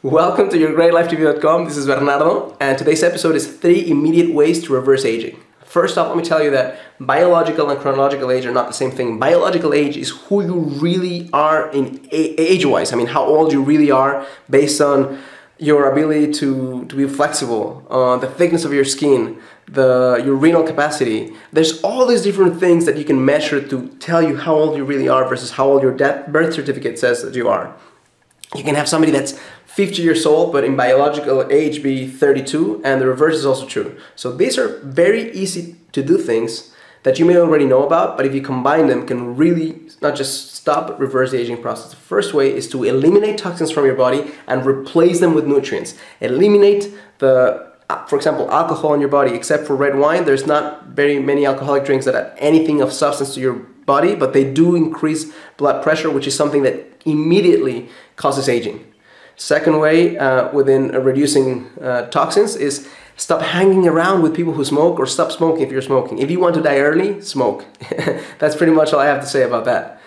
Welcome to YourGreatLifeTV.com. This is Bernardo, and today's episode is 3 immediate ways to reverse aging. First off, let me tell you that biological and chronological age are not the same thing. Biological age is who you really are in age-wise. I mean, how old you really are based on your ability to be flexible, the thickness of your skin, your renal capacity. There's all these different things that you can measure to tell you how old you really are versus how old your birth certificate says that you are. You can have somebody that's 50 years old, but in biological age be 32, and the reverse is also true. So these are very easy to do things that you may already know about, but if you combine them, can really not just stop but reverse the aging process. The first way is to eliminate toxins from your body and replace them with nutrients. Eliminate for example, alcohol in your body. Except for red wine, there's not very many alcoholic drinks that add anything of substance to your body, but they do increase blood pressure, which is something that immediately causes aging. Second way within reducing toxins is stop hanging around with people who smoke, or stop smoking if you're smoking. If you want to die early, smoke. That's pretty much all I have to say about that.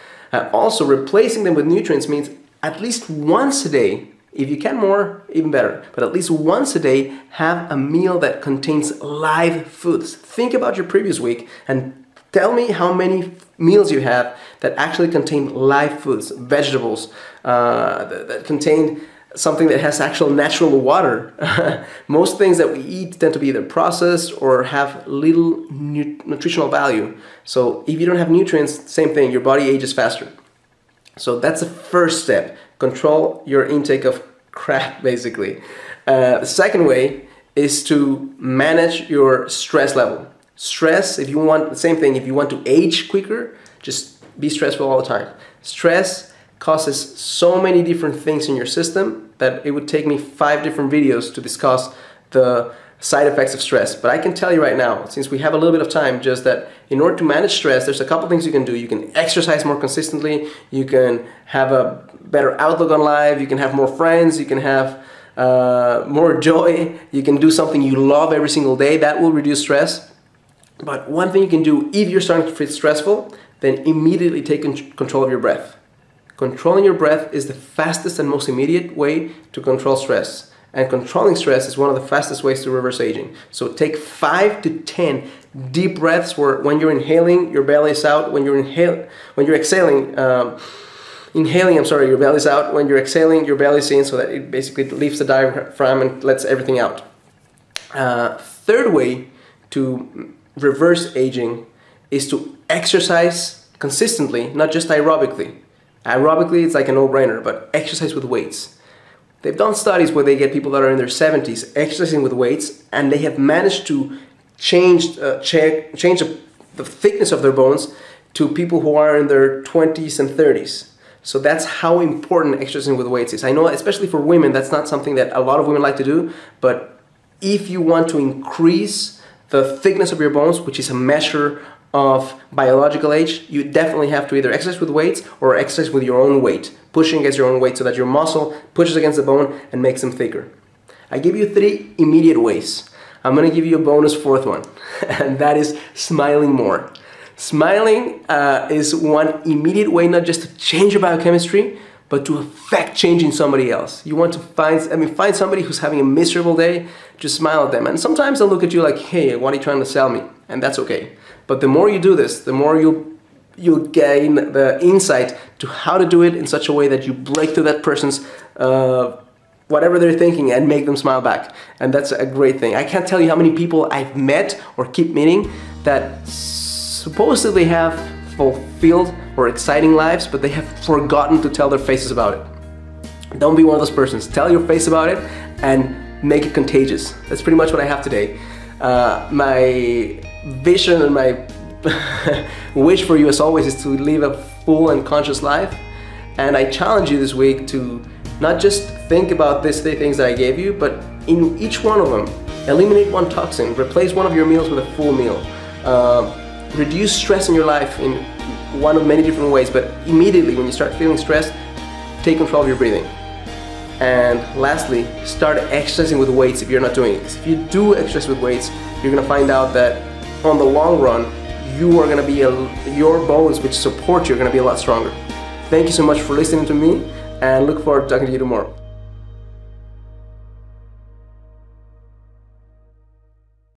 Also, replacing them with nutrients means at least once a day. If you can more, even better. But at least once a day, have a meal that contains live foods. Think about your previous week and tell me how many meals you have that actually contain live foods, vegetables, that contain something that has actual natural water. Most things that we eat tend to be either processed or have little nutritional value. So if you don't have nutrients, same thing, your body ages faster. So that's the first step. Control your intake of crap, basically. The second way is to manage your stress level. Stress, if you want the same thing, if you want to age quicker, just be stressful all the time. Stress causes so many different things in your system that it would take me 5 different videos to discuss the side effects of stress. But I can tell you right now, since we have a little bit of time, just that in order to manage stress, there's a couple things you can do. You can exercise more consistently, you can have a better outlook on life, you can have more friends, you can have more joy, you can do something you love every single day. That will reduce stress. But one thing you can do if you're starting to feel stressful, then immediately take control of your breath. Controlling your breath is the fastest and most immediate way to control stress. And controlling stress is one of the fastest ways to reverse aging. So take 5 to 10 deep breaths where when you're inhaling, your belly is out. When you're exhaling, your belly is out. When you're exhaling, your belly is in, so that it basically leaves the diaphragm and lets everything out. Third way to reverse aging is to exercise consistently, not just aerobically. Aerobically, it's like a no-brainer, but exercise with weights. They've done studies where they get people that are in their 70s exercising with weights, and they have managed to change the thickness of their bones to people who are in their 20s and 30s. So that's how important exercising with weights is. I know, especially for women, that's not something that a lot of women like to do, but if you want to increase the thickness of your bones, which is a measure of biological age, you definitely have to either exercise with weights or exercise with your own weight, pushing against your own weight so that your muscle pushes against the bone and makes them thicker. I give you 3 immediate ways. I'm going to give you a bonus 4th one, and that is smiling more. Smiling is one immediate way not just to change your biochemistry, but to affect changing somebody else. You want to find somebody who's having a miserable day, just smile at them. And sometimes they'll look at you like, hey, what are you trying to sell me? And that's okay. But the more you do this, the more you'll gain the insight to how to do it in such a way that you break through that person's whatever they're thinking and make them smile back. And that's a great thing. I can't tell you how many people I've met or keep meeting that supposedly have fulfilled or exciting lives, but they have forgotten to tell their faces about it. Don't be one of those persons. Tell your face about it and make it contagious. That's pretty much what I have today. My vision and my wish for you, as always, is to live a full and conscious life. And I challenge you this week to not just think about these 3 things that I gave you, but in each one of them, eliminate one toxin, replace one of your meals with a full meal, reduce stress in your life in one of many different ways, but immediately when you start feeling stressed, take control of your breathing. And lastly, start exercising with weights if you're not doing it. Because if you do exercise with weights, you're going to find out that on the long run, you are going to be your bones, which support you, are going to be a lot stronger. Thank you so much for listening to me, and look forward to talking to you tomorrow.